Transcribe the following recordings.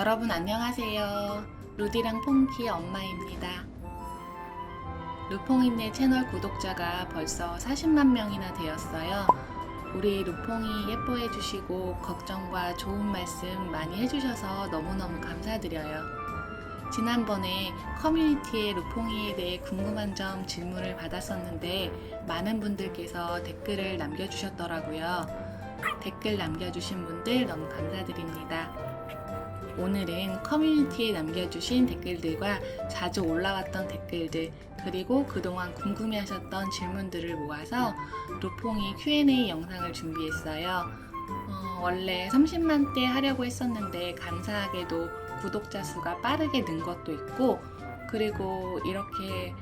여러분 안녕하세요. 루디랑 퐁키 엄마입니다. 루퐁이네 채널 구독자가 벌써 40만 명이나 되었어요. 우리 루퐁이 예뻐해 주시고 걱정과 좋은 말씀 많이 해주셔서 너무너무 감사드려요. 지난번에 커뮤니티에 루퐁이에 대해 궁금한 점 질문을 받았었는데 많은 분들께서 댓글을 남겨주셨더라고요. 댓글 남겨주신 분들 너무 감사드립니다. 오늘은 커뮤니티에 남겨주신 댓글들과 자주 올라왔던 댓글들 그리고 그동안 궁금해하셨던 질문들을 모아서 루퐁이 Q&A 영상을 준비했어요. 원래 30만대 하려고 했었는데 감사하게도 구독자 수가 빠르게 는 것도 있고 그리고 이렇게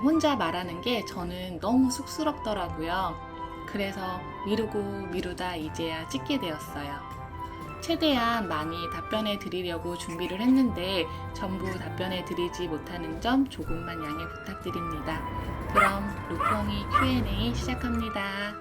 혼자 말하는 게 저는 너무 쑥스럽더라고요. 그래서 미루다 이제야 찍게 되었어요. 최대한 많이 답변해 드리려고 준비를 했는데 전부 답변해 드리지 못하는 점 조금만 양해 부탁드립니다. 그럼 루퐁이 Q&A 시작합니다.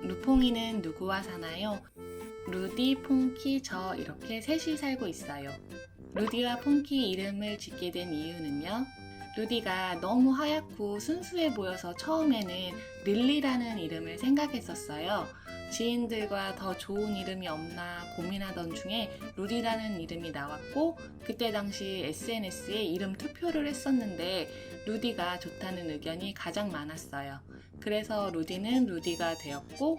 루퐁이는 누구와 사나요? 루디, 퐁키, 저 이렇게 셋이 살고 있어요. 루디와 퐁키 이름을 짓게 된 이유는요. 루디가 너무 하얗고 순수해 보여서 처음에는 릴리라는 이름을 생각했었어요. 지인들과 더 좋은 이름이 없나 고민하던 중에 루디라는 이름이 나왔고 그때 당시 SNS에 이름 투표를 했었는데 루디가 좋다는 의견이 가장 많았어요. 그래서 루디는 루디가 되었고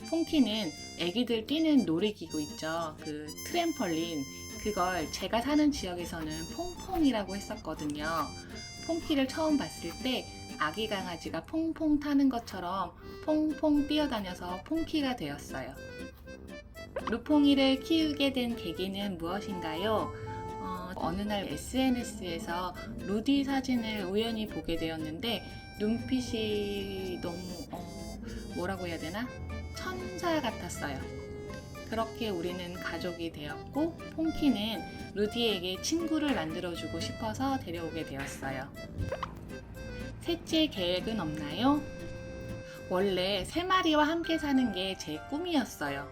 퐁키는 애기들 뛰는 놀이기구 있죠. 그 트램펄린 그걸 제가 사는 지역에서는 퐁퐁이라고 했었거든요. 퐁키를 처음 봤을 때 아기 강아지가 퐁퐁 타는 것처럼 퐁퐁 뛰어다녀서 퐁키가 되었어요. 루퐁이를 키우게 된 계기는 무엇인가요? 어느 날 SNS에서 루디 사진을 우연히 보게 되었는데 눈빛이 너무 뭐라고 해야 되나? 천사 같았어요. 그렇게 우리는 가족이 되었고 퐁키는 루디에게 친구를 만들어주고 싶어서 데려오게 되었어요. 셋째 계획은 없나요? 원래 3마리와 함께 사는 게 제 꿈이었어요.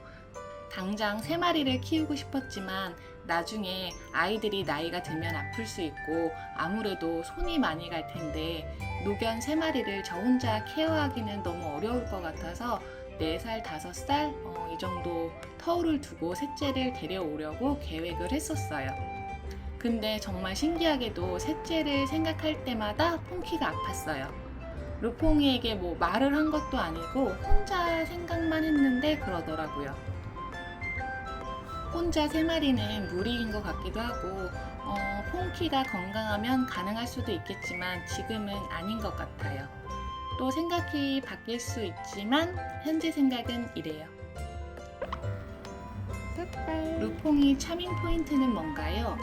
당장 3마리를 키우고 싶었지만 나중에 아이들이 나이가 들면 아플 수 있고 아무래도 손이 많이 갈 텐데 노견 3마리를 저 혼자 케어하기는 너무 어려울 것 같아서 4살, 5살 이 정도 터울을 두고 셋째를 데려오려고 계획을 했었어요. 근데 정말 신기하게도 셋째를 생각할 때마다 퐁키가 아팠어요. 루퐁이에게 뭐 말을 한 것도 아니고 혼자 생각만 했는데 그러더라고요. 혼자 3마리는 무리인 것 같기도 하고 퐁키가 건강하면 가능할 수도 있겠지만 지금은 아닌 것 같아요. 또 생각이 바뀔 수 있지만 현재 생각은 이래요. 루퐁이 차밍 포인트는 뭔가요?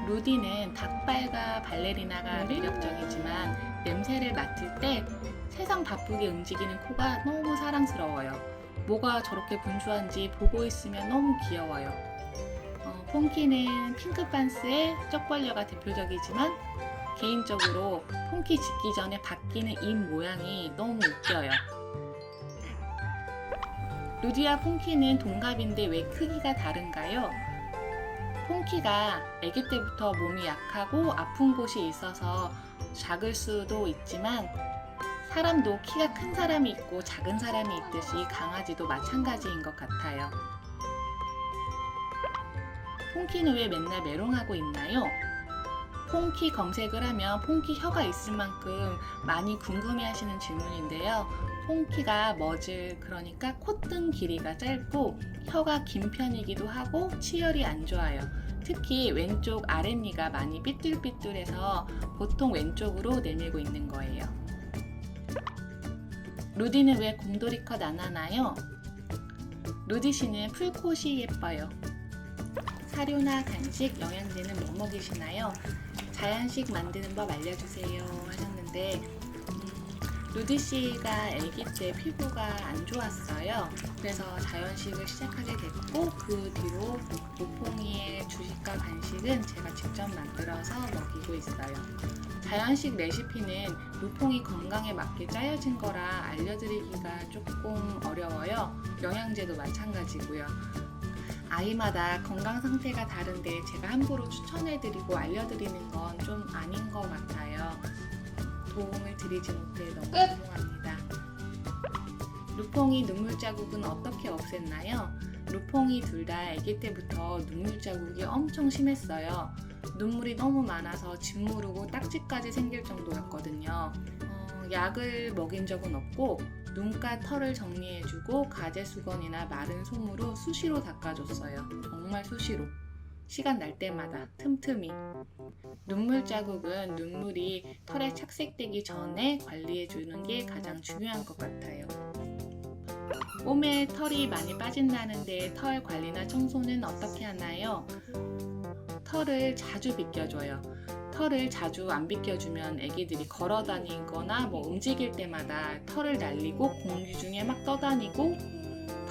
루디는 닭발과 발레리나가 매력적이지만 냄새를 맡을 때 세상 바쁘게 움직이는 코가 너무 사랑스러워요. 뭐가 저렇게 분주한지 보고 있으면 너무 귀여워요. 퐁키는 핑크반스의 쪽벌려가 대표적이지만 개인적으로 퐁키 짖기 전에 바뀌는 입 모양이 너무 웃겨요. 루디와 퐁키는 동갑인데 왜 크기가 다른가요? 퐁키가 아기 때부터 몸이 약하고 아픈 곳이 있어서 작을 수도 있지만 사람도 키가 큰 사람이 있고 작은 사람이 있듯이 강아지도 마찬가지인 것 같아요. 퐁키는 왜 맨날 메롱하고 있나요? 퐁키 검색을 하면 퐁키 혀가 있을 만큼 많이 궁금해하시는 질문인데요. 퐁키가 머즐, 그러니까 콧등 길이가 짧고 혀가 긴 편이기도 하고 치열이 안 좋아요. 특히 왼쪽 아랫니가 많이 삐뚤삐뚤해서 보통 왼쪽으로 내밀고 있는 거예요. 루디는 왜 곰돌이 컷 안 하나요? 루디 씨는 풀콧이 예뻐요. 사료나 간식, 영양제는 뭐 먹이시나요? 자연식 만드는 법 알려주세요 하셨는데 루디 씨가 아기 때 피부가 안 좋았어요. 그래서 자연식을 시작하게 됐고 그 뒤로 루퐁이의 주식과 간식은 제가 직접 만들어서 먹이고 있어요. 자연식 레시피는 루퐁이 건강에 맞게 짜여진 거라 알려드리기가 조금 어려워요. 영양제도 마찬가지고요. 아이마다 건강 상태가 다른데 제가 함부로 추천해드리고 알려드리는 건 좀 아닌 것 같아요. 도움을 드리지 못해 너무 죄송합니다. 루퐁이 눈물 자국은 어떻게 없앴나요? 루퐁이 둘 다 아기 때부터 눈물 자국이 엄청 심했어요. 눈물이 너무 많아서 짓무르고 딱지까지 생길 정도였거든요. 약을 먹인 적은 없고 눈가 털을 정리해주고 가제 수건이나 마른 솜으로 수시로 닦아줬어요. 정말 수시로. 시간 날 때마다 틈틈이. 눈물 자국은 눈물이 털에 착색되기 전에 관리해주는 게 가장 중요한 것 같아요. 몸에 털이 많이 빠진다는데 털 관리나 청소는 어떻게 하나요? 털을 자주 빗겨줘요. 털을 자주 안 빗겨주면 애기들이 걸어 다니거나 움직일 때마다 털을 날리고 공기 중에 막 떠다니고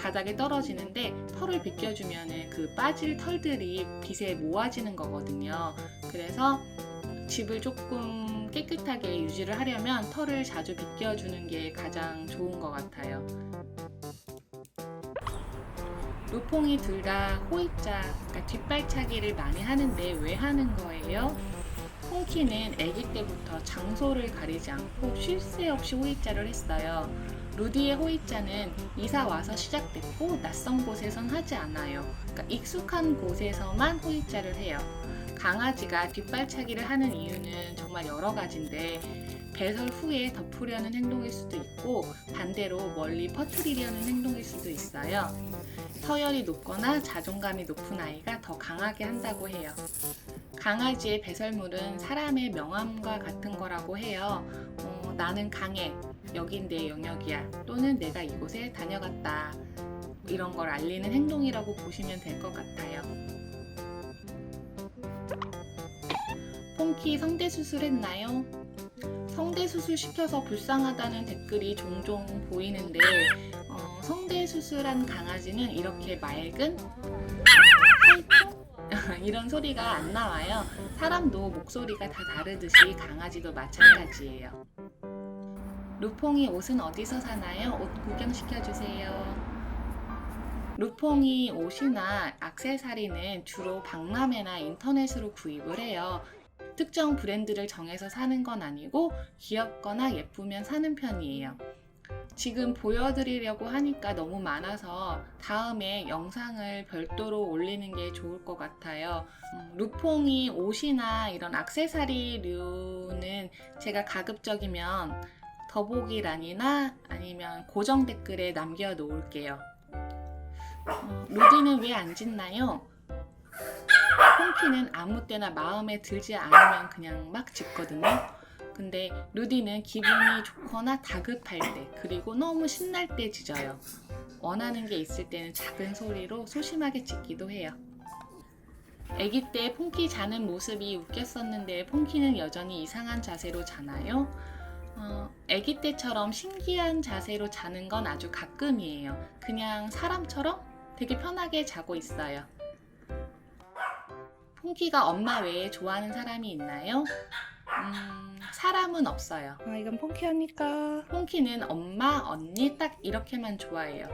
바닥에 떨어지는데 털을 빗겨주면 그 빠질 털들이 빗에 모아지는 거거든요. 그래서 집을 조금 깨끗하게 유지를 하려면 털을 자주 빗겨주는 게 가장 좋은 것 같아요. 루퐁이 둘 다 호입자, 그러니까 뒷발차기를 많이 하는데 왜 하는 거예요? 퐁키는 아기 때부터 장소를 가리지 않고 쉴 새 없이 호입자를 했어요. 루디의 호입자는 이사 와서 시작됐고 낯선 곳에선 하지 않아요. 그러니까 익숙한 곳에서만 호입자를 해요. 강아지가 뒷발차기를 하는 이유는 정말 여러 가지인데 배설 후에 덮으려는 행동일 수도 있고 반대로 멀리 퍼뜨리려는 행동일 수도 있어요. 서열이 높거나 자존감이 높은 아이가 더 강하게 한다고 해요. 강아지의 배설물은 사람의 명함과 같은 거라고 해요. 나는 강해. 여긴 내 영역이야. 또는 내가 이곳에 다녀갔다. 이런 걸 알리는 행동이라고 보시면 될 것 같아요. 퐁키 성대 수술했나요? 성대 수술 시켜서 불쌍하다는 댓글이 종종 보이는데 성대 수술한 강아지는 이렇게 맑은 이런 소리가 안 나와요. 사람도 목소리가 다 다르듯이 강아지도 마찬가지예요. 루퐁이 옷은 어디서 사나요? 옷 구경시켜주세요. 루퐁이 옷이나 액세서리는 주로 박람회나 인터넷으로 구입을 해요. 특정 브랜드를 정해서 사는 건 아니고 귀엽거나 예쁘면 사는 편이에요. 지금 보여드리려고 하니까 너무 많아서 다음에 영상을 별도로 올리는 게 좋을 것 같아요. 루퐁이 옷이나 이런 액세서리류는 제가 가급적이면 더보기란이나 아니면 고정 댓글에 남겨 놓을게요. 루디는 왜 안 짖나요? 퐁키는 아무 때나 마음에 들지 않으면 그냥 막 짖거든요. 근데 루디는 기분이 좋거나 다급할 때 그리고 너무 신날 때 짖어요. 원하는 게 있을 때는 작은 소리로 소심하게 짖기도 해요. 아기 때 퐁키 자는 모습이 웃겼었는데 퐁키는 여전히 이상한 자세로 자나요? 아기 때처럼 신기한 자세로 자는 건 아주 가끔이에요. 그냥 사람처럼 되게 편하게 자고 있어요. 퐁키가 엄마 외에 좋아하는 사람이 있나요? 사람은 없어요. 이건 퐁키 언니까. 퐁키는 엄마, 언니 딱 이렇게만 좋아해요.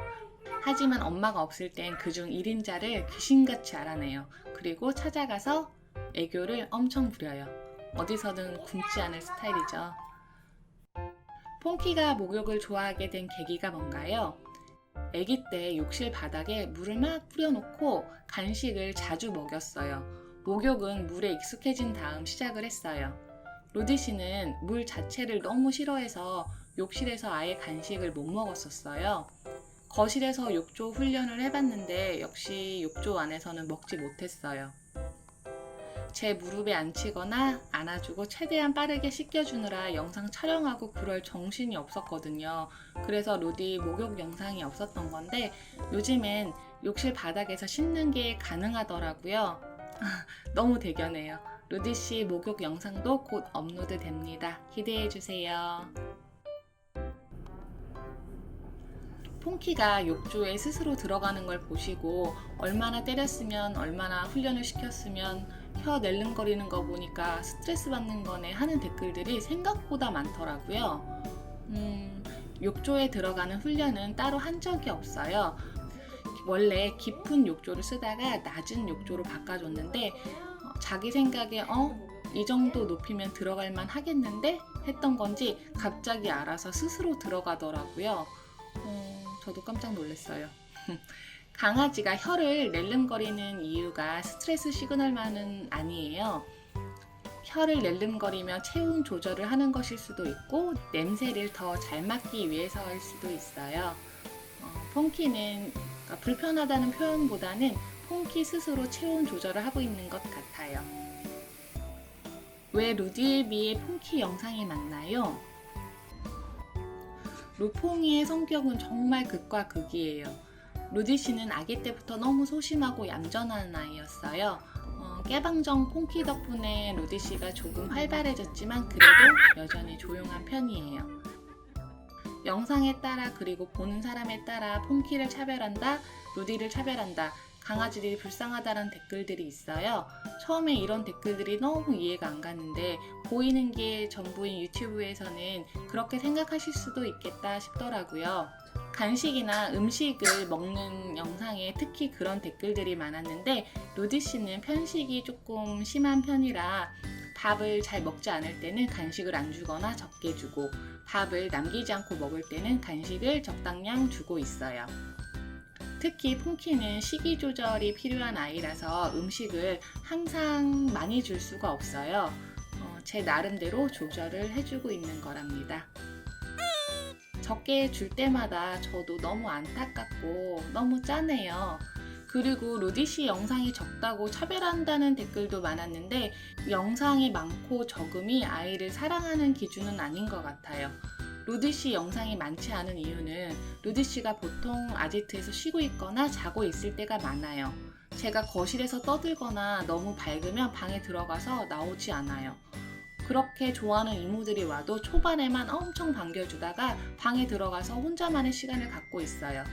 하지만 엄마가 없을 땐 그중 1인자를 귀신같이 알아내요. 그리고 찾아가서 애교를 엄청 부려요. 어디서든 굶지 않을 스타일이죠. 퐁키가 목욕을 좋아하게 된 계기가 뭔가요? 아기 때 욕실 바닥에 물을 막 뿌려놓고 간식을 자주 먹였어요. 목욕은 물에 익숙해진 다음 시작을 했어요. 루디 씨는 물 자체를 너무 싫어해서 욕실에서 아예 간식을 못 먹었었어요. 거실에서 욕조 훈련을 해봤는데 역시 욕조 안에서는 먹지 못했어요. 제 무릎에 앉히거나 안아주고 최대한 빠르게 씻겨주느라 영상 촬영하고 그럴 정신이 없었거든요. 그래서 루디 목욕 영상이 없었던 건데 요즘엔 욕실 바닥에서 씻는 게 가능하더라고요. 너무 대견해요. 루디 씨 목욕 영상도 곧 업로드 됩니다. 기대해 주세요. 폰키가 욕조에 스스로 들어가는 걸 보시고 얼마나 때렸으면 얼마나 훈련을 시켰으면 혀 낼름거리는 거 보니까 스트레스 받는 거네 하는 댓글들이 생각보다 많더라고요. 욕조에 들어가는 훈련은 따로 한 적이 없어요. 원래 깊은 욕조를 쓰다가 낮은 욕조로 바꿔줬는데 자기 생각에 이 정도 높이면 들어갈만 하겠는데 했던 건지 갑자기 알아서 스스로 들어가더라고요. 저도 깜짝 놀랐어요. 강아지가 혀를 낼름거리는 이유가 스트레스 시그널만은 아니에요. 혀를 낼름거리며 체온 조절을 하는 것일 수도 있고 냄새를 더 잘 맡기 위해서일 수도 있어요. 폰키는 불편하다는 표현보다는 폰키 스스로 체온 조절을 하고 있는 것 같아요. 왜 루디에 비해 폰키 영상이 많나요? 루퐁이의 성격은 정말 극과 극이에요. 루디 씨는 아기 때부터 너무 소심하고 얌전한 아이였어요. 깨방정 폰키 덕분에 루디 씨가 조금 활발해졌지만 그래도 여전히 조용한 편이에요. 영상에 따라 그리고 보는 사람에 따라 폰키를 차별한다, 루디를 차별한다, 강아지들이 불쌍하다는 댓글들이 있어요. 처음에 이런 댓글들이 너무 이해가 안 갔는데 보이는 게 전부인 유튜브에서는 그렇게 생각하실 수도 있겠다 싶더라고요. 간식이나 음식을 먹는 영상에 특히 그런 댓글들이 많았는데 루디 씨는 편식이 조금 심한 편이라 밥을 잘 먹지 않을 때는 간식을 안 주거나 적게 주고 밥을 남기지 않고 먹을 때는 간식을 적당량 주고 있어요. 특히 폰키는 식이 조절이 필요한 아이라서 음식을 항상 많이 줄 수가 없어요. 제 나름대로 조절을 해주고 있는 거랍니다. 적게 줄 때마다 저도 너무 안타깝고 너무 짠해요. 그리고 루디 씨 영상이 적다고 차별한다는 댓글도 많았는데 영상이 많고 적음이 아이를 사랑하는 기준은 아닌 것 같아요. 루디 씨 영상이 많지 않은 이유는 루디 씨가 보통 아지트에서 쉬고 있거나 자고 있을 때가 많아요. 제가 거실에서 떠들거나 너무 밝으면 방에 들어가서 나오지 않아요. 그렇게 좋아하는 이모들이 와도 초반에만 엄청 반겨주다가 방에 들어가서 혼자만의 시간을 갖고 있어요.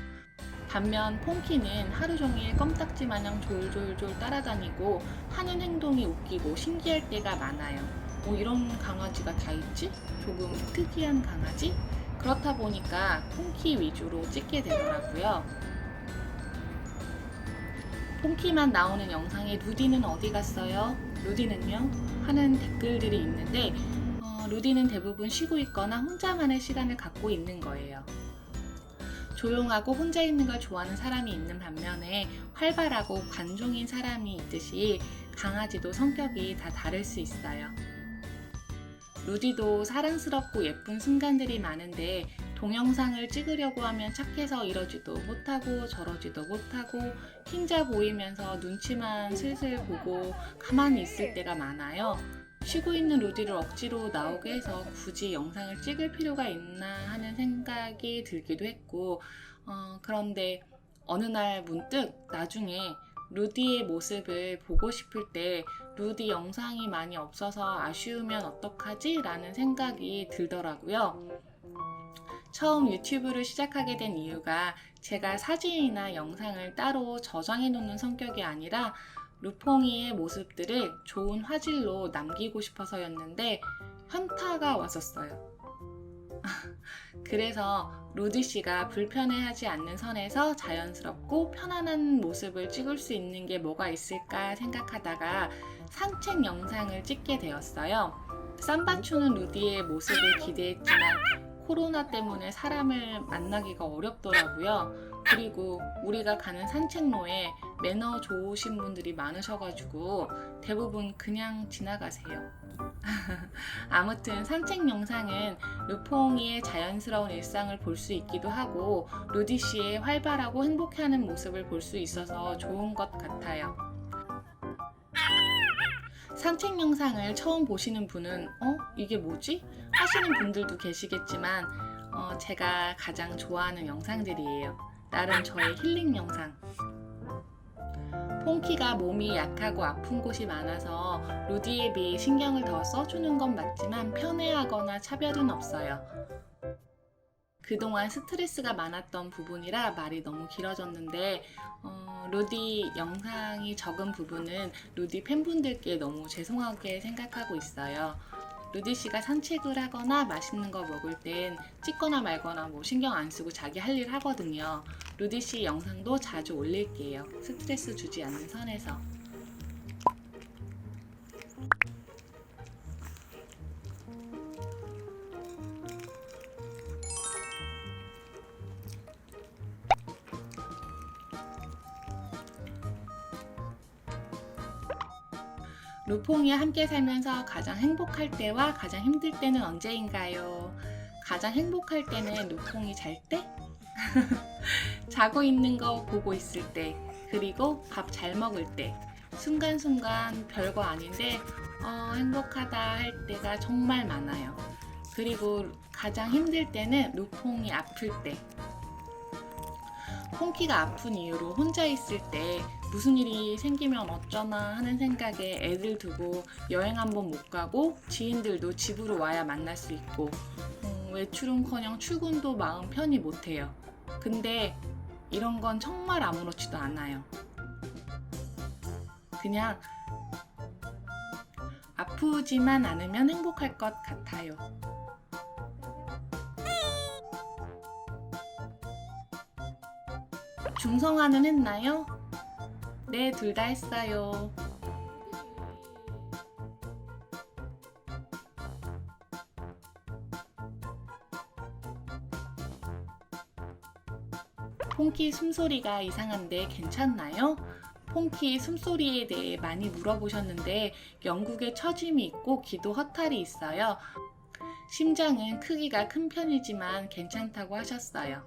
반면 폰키는 하루 종일 껌딱지 마냥 졸졸졸 따라다니고 하는 행동이 웃기고 신기할 때가 많아요. 이런 강아지가 다 있지? 조금 특이한 강아지? 그렇다 보니까 폰키 위주로 찍게 되더라고요. 폰키만 나오는 영상에 루디는 어디 갔어요? 루디는요? 하는 댓글들이 있는데 루디는 대부분 쉬고 있거나 혼자만의 시간을 갖고 있는 거예요. 조용하고 혼자 있는 걸 좋아하는 사람이 있는 반면에 활발하고 관종인 사람이 있듯이 강아지도 성격이 다 다를 수 있어요. 루디도 사랑스럽고 예쁜 순간들이 많은데 동영상을 찍으려고 하면 착해서 이러지도 못하고 저러지도 못하고 흰자 보이면서 눈치만 슬슬 보고 가만히 있을 때가 많아요. 쉬고 있는 루디를 억지로 나오게 해서 굳이 영상을 찍을 필요가 있나 하는 생각이 들기도 했고 그런데 어느 날 문득 나중에 루디의 모습을 보고 싶을 때 루디 영상이 많이 없어서 아쉬우면 어떡하지? 라는 생각이 들더라고요. 처음 유튜브를 시작하게 된 이유가 제가 사진이나 영상을 따로 저장해 놓는 성격이 아니라 루퐁이의 모습들을 좋은 화질로 남기고 싶어서였는데 현타가 왔었어요. 그래서 루디 씨가 불편해하지 않는 선에서 자연스럽고 편안한 모습을 찍을 수 있는 게 뭐가 있을까 생각하다가 산책 영상을 찍게 되었어요. 쌈바추는 루디의 모습을 기대했지만 코로나 때문에 사람을 만나기가 어렵더라고요. 그리고 우리가 가는 산책로에 매너 좋으신 분들이 많으셔가지고 대부분 그냥 지나가세요. 아무튼 산책 영상은 루퐁이의 자연스러운 일상을 볼 수 있기도 하고 루디 씨의 활발하고 행복해하는 모습을 볼 수 있어서 좋은 것 같아요. 산책 영상을 처음 보시는 분은 이게 뭐지? 하시는 분들도 계시겠지만 제가 가장 좋아하는 영상들이에요. 나름 저의 힐링 영상. 퐁키가 몸이 약하고 아픈 곳이 많아서 루디에 비해 신경을 더 써주는 건 맞지만 편애하거나 차별은 없어요. 그동안 스트레스가 많았던 부분이라 말이 너무 길어졌는데 루디 영상이 적은 부분은 루디 팬분들께 너무 죄송하게 생각하고 있어요. 루디 씨가 산책을 하거나 맛있는 거 먹을 땐 찍거나 말거나 신경 안 쓰고 자기 할 일 하거든요. 루디 씨 영상도 자주 올릴게요. 스트레스 주지 않는 선에서. 루퐁이 함께 살면서 가장 행복할 때와 가장 힘들 때는 언제인가요? 가장 행복할 때는 루퐁이 잘 때? 자고 있는 거 보고 있을 때, 그리고 밥 잘 먹을 때, 순간순간 별거 아닌데 행복하다 할 때가 정말 많아요. 그리고 가장 힘들 때는 루퐁이 아플 때. 퐁키가 아픈 이유로 혼자 있을 때 무슨 일이 생기면 어쩌나 하는 생각에 애들 두고 여행 한번 못 가고 지인들도 집으로 와야 만날 수 있고 외출은커녕 출근도 마음 편히 못해요. 근데 이런 건 정말 아무렇지도 않아요. 그냥 아프지만 않으면 행복할 것 같아요. 중성화는 했나요? 네, 둘 다 했어요. 퐁키 숨소리가 이상한데 괜찮나요? 퐁키 숨소리에 대해 많이 물어보셨는데 영국에 처짐이 있고 귀도 허탈이 있어요. 심장은 크기가 큰 편이지만 괜찮다고 하셨어요.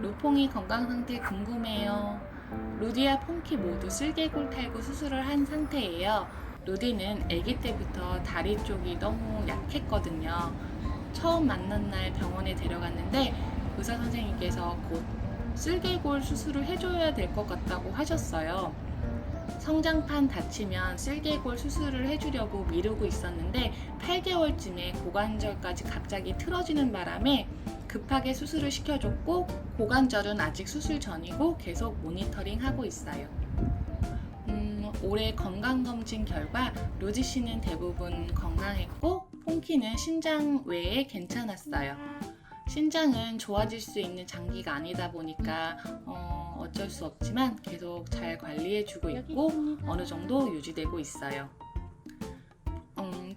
루퐁이 건강 상태 궁금해요. 루디와 퐁키 모두 쓸개골 탈구 수술을 한 상태예요. 루디는 아기 때부터 다리 쪽이 너무 약했거든요. 처음 만난 날 병원에 데려갔는데 의사 선생님께서 곧 쓸개골 수술을 해줘야 될 것 같다고 하셨어요. 성장판 다치면 쓸개골 수술을 해주려고 미루고 있었는데 8개월쯤에 고관절까지 갑자기 틀어지는 바람에 급하게 수술을 시켜줬고 고관절은 아직 수술 전이고 계속 모니터링 하고 있어요. 올해 건강검진 결과 루디 씨는 대부분 건강했고 퐁키는 신장 외에 괜찮았어요. 신장은 좋아질 수 있는 장기가 아니다 보니까 어쩔 수 없지만 계속 잘 관리해주고 있고 어느 정도 유지되고 있어요.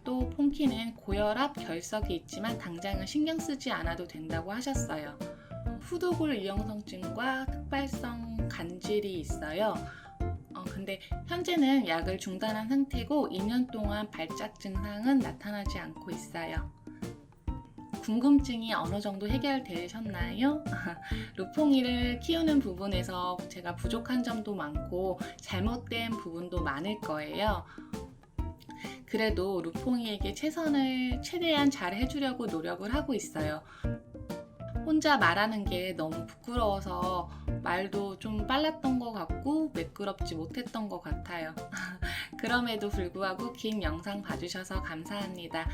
또 퐁키는 고혈압, 결석이 있지만 당장은 신경 쓰지 않아도 된다고 하셨어요. 후두골 이형성증과 특발성 간질이 있어요. 근데 현재는 약을 중단한 상태고 2년 동안 발작 증상은 나타나지 않고 있어요. 궁금증이 어느 정도 해결되셨나요? 루퐁이를 키우는 부분에서 제가 부족한 점도 많고 잘못된 부분도 많을 거예요. 그래도 루퐁이에게 최선을 최대한 잘 해주려고 노력을 하고 있어요. 혼자 말하는 게 너무 부끄러워서 말도 좀 빨랐던 것 같고 매끄럽지 못했던 것 같아요. 그럼에도 불구하고 긴 영상 봐주셔서 감사합니다.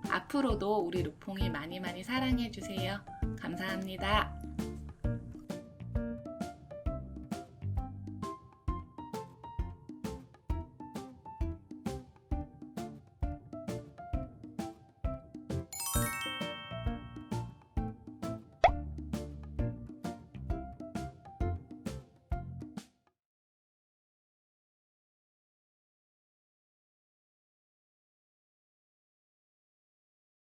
앞으로도 우리 루퐁이 많이 사랑해주세요. 감사합니다.